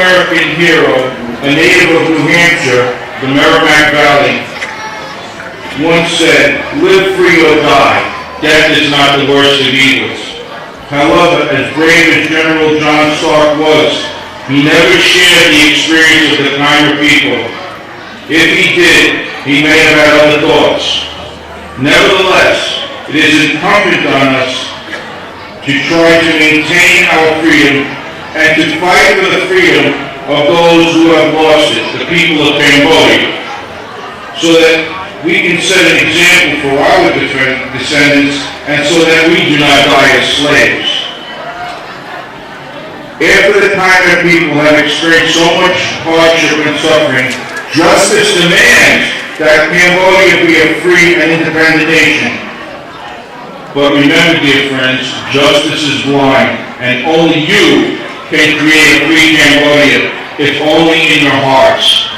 American hero, a native of New Hampshire, the Merrimack Valley, once said, "Live free or die. Death is not the worst of evils." However, as brave as General John Stark was, he never shared the experience of the kinder people. If he did, he may have had other thoughts. Nevertheless, it is incumbent on us to try to maintain our freedom and to fight for the freedom of those who have lost it, the people of Cambodia, so that we can set an example for our descendants and so that we do not die as slaves. After the Khmer people have experienced so much hardship and suffering, justice demands that Cambodia be a free and independent nation. But remember, dear friends, justice is blind, and only you can create a free Cambodia, if only in your hearts.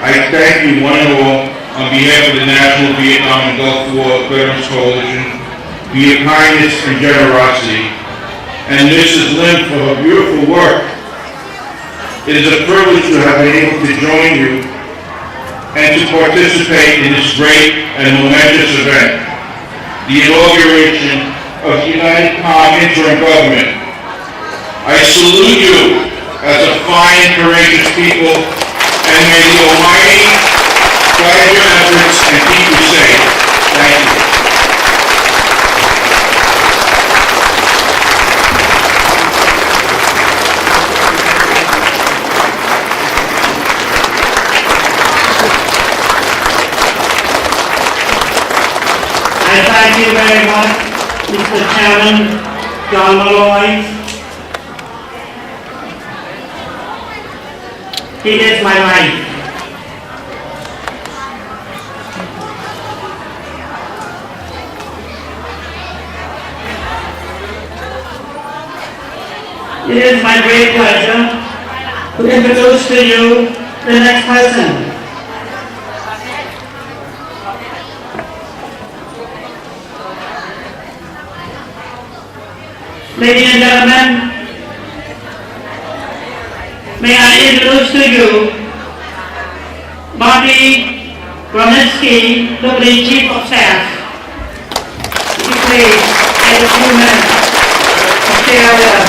I thank you one and all on behalf of the National Vietnam and Gulf War Veterans Coalition for your kindness and generosity, and Mrs. Lim for her beautiful work. It is a privilege to have been able to join you and to participate in this great and momentous event, the inauguration of the United Khom Interim Government. I salute you as a fine and courageous people, and may the Almighty guide your efforts and keep you safe. Thank you. I thank you very much, Mr. Chairman John Malloy. He is my life. It is my great pleasure to introduce to you the next person. Ladies and gentlemen, may I introduce to you Marty Gromitsky, Deputy Chief of Staff. He please take a few minutes to share with us.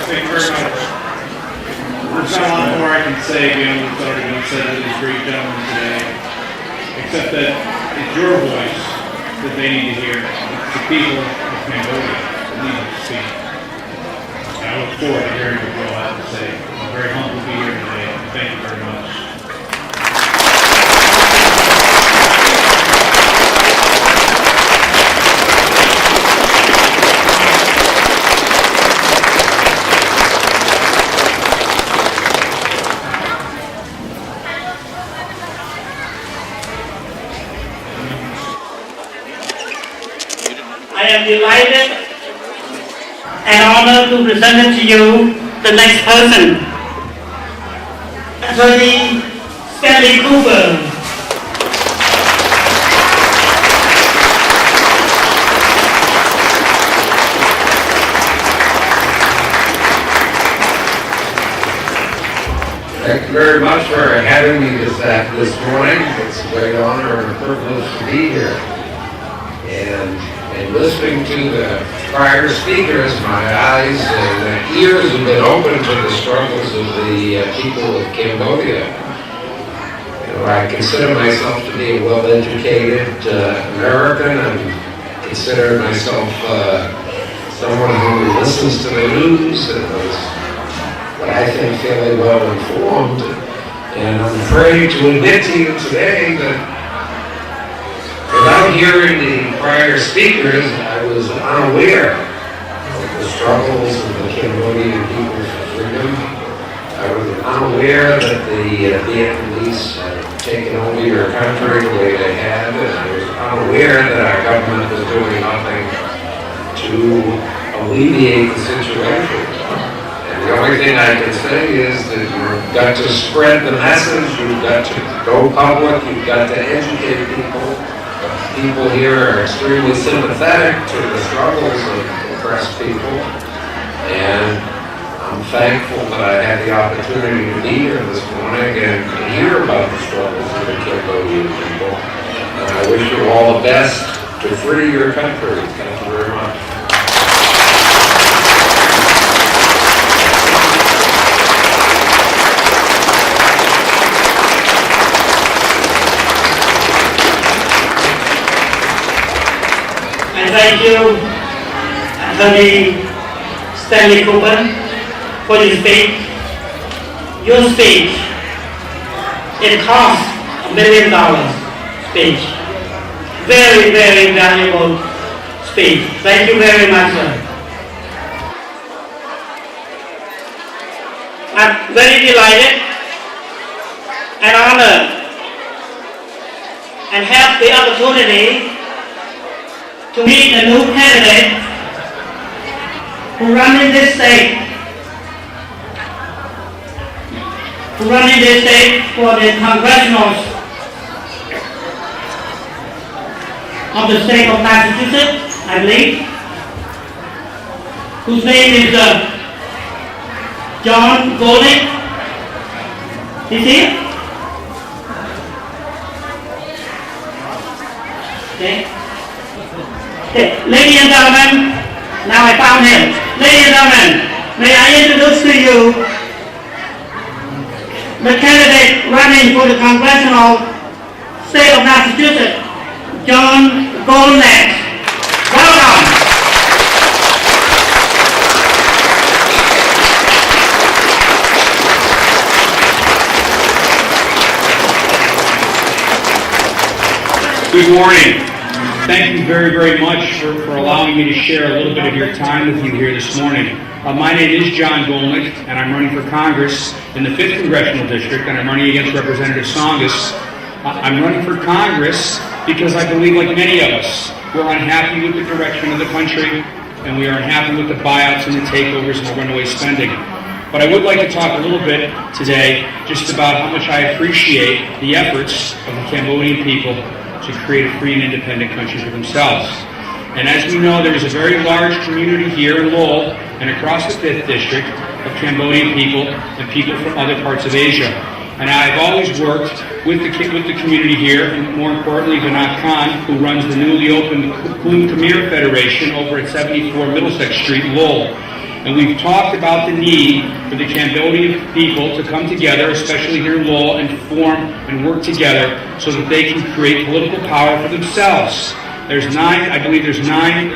Thank you very much. There's not a lot more I can say beyond what's already been said to these great gentlemen today, except that it's your voice that they need to hear. It's the people of Cambodia that need to speak. And I look forward to hearing what you all have to say. I'm very humbled to be here today. Thank you very much. I am delighted and honored to present to you the next person, Attorney Stanley Cooper. Thank you very much for having me this morning. It's a great honor and a privilege to be here. And listening to the prior speakers, my eyes and ears have been open to the struggles of the people of Cambodia. You know, I consider myself to be a well-educated American, and consider myself someone who listens to the news and is, what I think, fairly well informed. And I'm afraid to admit to you today that without hearing the prior speakers, I was unaware of the struggles of the Cambodian people for freedom. I was unaware that the Vietnamese had taken over your country the way they had, and I was unaware that our government was doing nothing to alleviate the situation. And The only thing I can say is that you've got to spread the message, you've got to go public, you've got to educate people. People here are extremely sympathetic to the struggles of oppressed people, and I'm thankful that I had the opportunity to be here this morning and hear about the struggles of the Cambodian people. And I wish you all the best to free your country. Thank you very much. And thank you, Attorney Stanley Cooper, for your speech. Your speech, it cost $1 million speech. Very, very valuable speech. Thank you very much, sir. I'm very delighted and honored and have the opportunity to meet a new candidate who run in this state, for the congressional of the state of Massachusetts, I believe, whose name is John Golden. Is he? Okay. Ladies and gentlemen, now I found him. Ladies and gentlemen, may I introduce to you the candidate running for the congressional state of Massachusetts, John Golden. Welcome. Good morning. Thank you very, very much for allowing me to share a little bit of your time with you here this morning. My name is John Golnick, and I'm running for Congress in the 5th Congressional District, and I'm running against Representative Tsongas. I'm running for Congress because I believe, like many of us, we're unhappy with the direction of the country, and we are unhappy with the buyouts and the takeovers and the runaway spending. But I would like to talk a little bit today just about how much I appreciate the efforts of the Cambodian people to create a free and independent country for themselves. And as we know, there is a very large community here in Lowell and across the 5th District of Cambodian people and people from other parts of Asia. And I've always worked with the community here, and more importantly, Vinod Khan, who runs the newly opened Khom Federation over at 74 Middlesex Street, Lowell. And we've talked about the need for the Cambodian people to come together, especially here in Lowell, and form and work together so that they can create political power for themselves. I believe there's nine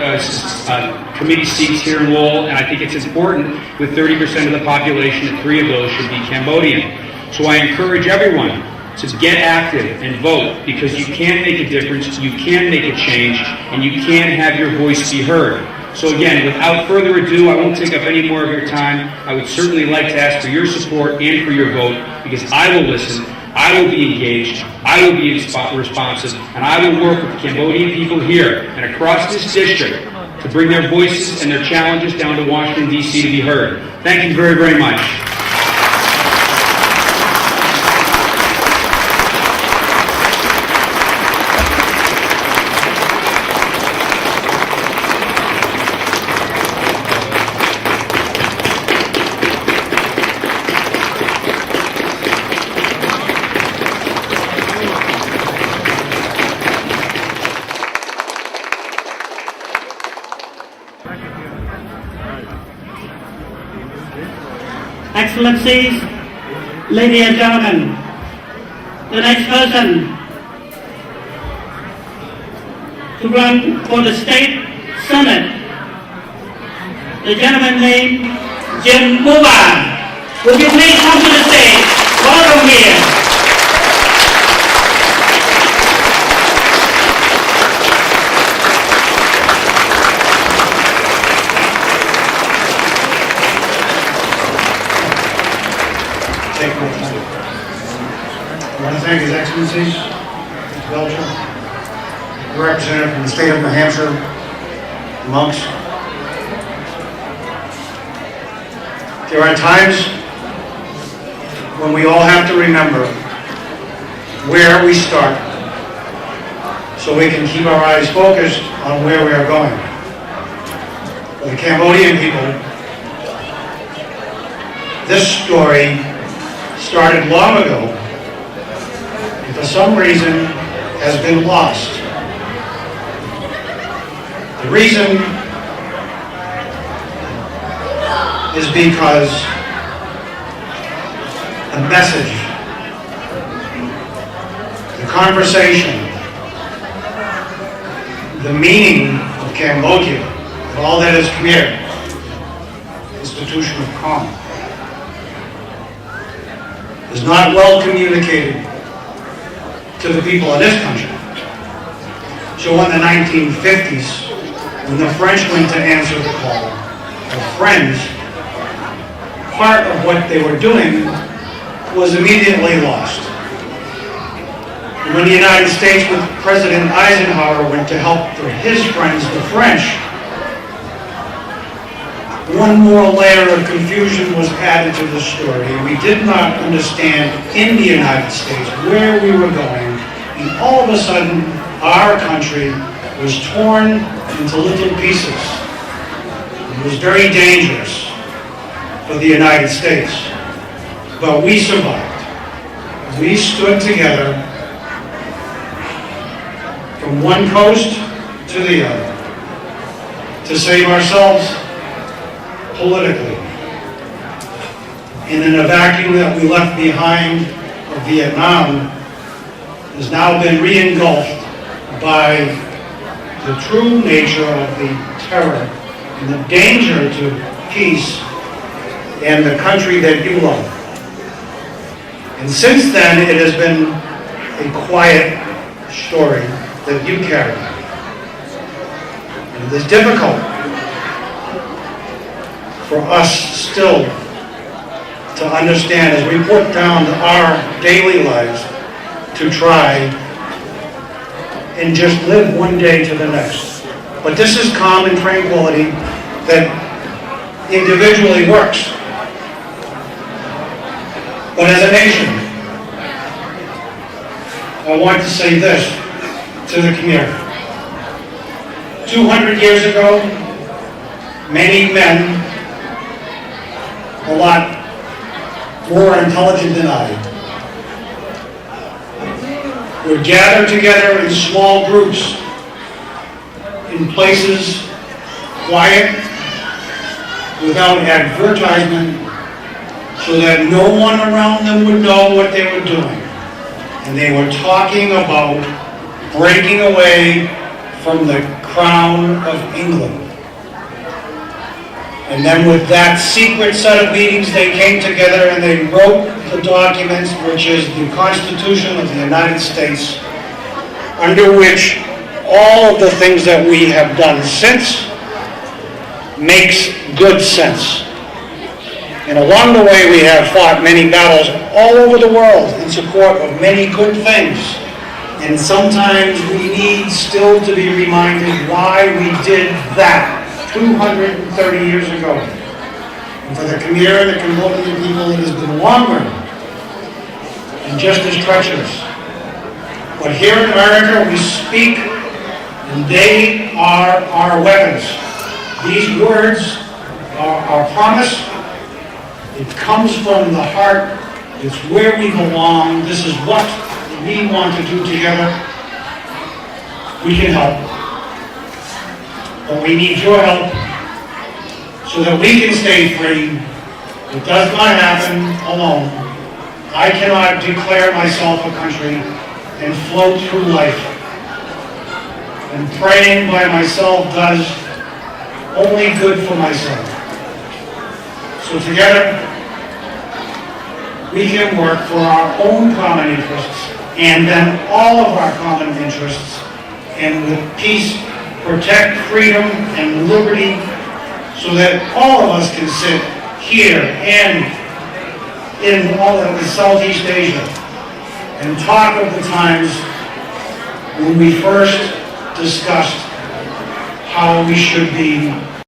committee seats here in Lowell, and I think it's important, with 30% of the population, that 3 of those should be Cambodian. So I encourage everyone to get active and vote, because you can make a difference, you can make a change, and you can have your voice be heard. So again, without further ado, I won't take up any more of your time. I would certainly like to ask for your support and for your vote, because I will listen, I will be engaged, I will be responsive, and I will work with the Cambodian people here and across this district to bring their voices and their challenges down to Washington, D.C. to be heard. Thank you very, very much. Excellencies, ladies and gentlemen, the next person to run for the state senate, the gentleman named Jim Muba. Would you please come to the stage? Welcome here. I want to thank His Excellencies, Mr. Belcher, the representative from the state of New Hampshire, the monks, There are times when we all have to remember where we start so we can keep our eyes focused on where we are going. For the Cambodian people, this story started long ago and for some reason has been lost. The reason is because the message, the conversation, the meaning of Cambodia, and all that is Khmer, institution of Khom, is not well communicated to the people of this country. So in the 1950s, when the French went to answer the call of friends, part of what they were doing was immediately lost. When the United States with President Eisenhower went to help his friends, the French, one more layer of confusion was added to the story. We did not understand in the United States where we were going, and all of a sudden our country was torn into little pieces. It was very dangerous for the United States. But we survived. We stood together from one coast to the other to save ourselves politically. And in a vacuum that we left behind of Vietnam has now been re-engulfed by the true nature of the terror and the danger to peace and the country that you love. And since then, it has been a quiet story that you carry. And it is difficult for us still to understand as we put down our daily lives to try and just live one day to the next. But this is calm and tranquility that individually works. But as a nation, I want to say this to the Khmer. 200 years ago, many men, a lot more intelligent than I, would gather together in small groups, in places quiet, without advertisement, so that no one around them would know what they were doing. And they were talking about breaking away from the crown of England. And then with that secret set of meetings, they came together and they wrote the documents, which is the Constitution of the United States, under which all of the things that we have done since makes good sense. And along the way, we have fought many battles all over the world in support of many good things. And sometimes we need still to be reminded why we did that 230 years ago. And for the Khmer and the Cambodian people, it has been longer and just as treacherous. But here in America, we speak, and they are our weapons. These words are our promise. It comes from the heart. It's where we belong. This is what we want to do together. We can help. But we need your help so that we can stay free. It does not happen alone. I cannot declare myself a country and float through life. And praying by myself does only good for myself. So together, we can work for our own common interests, and then all of our common interests, and with peace, protect freedom and liberty, so that all of us can sit here and in all of Southeast Asia and talk of the times when we first discussed how we should be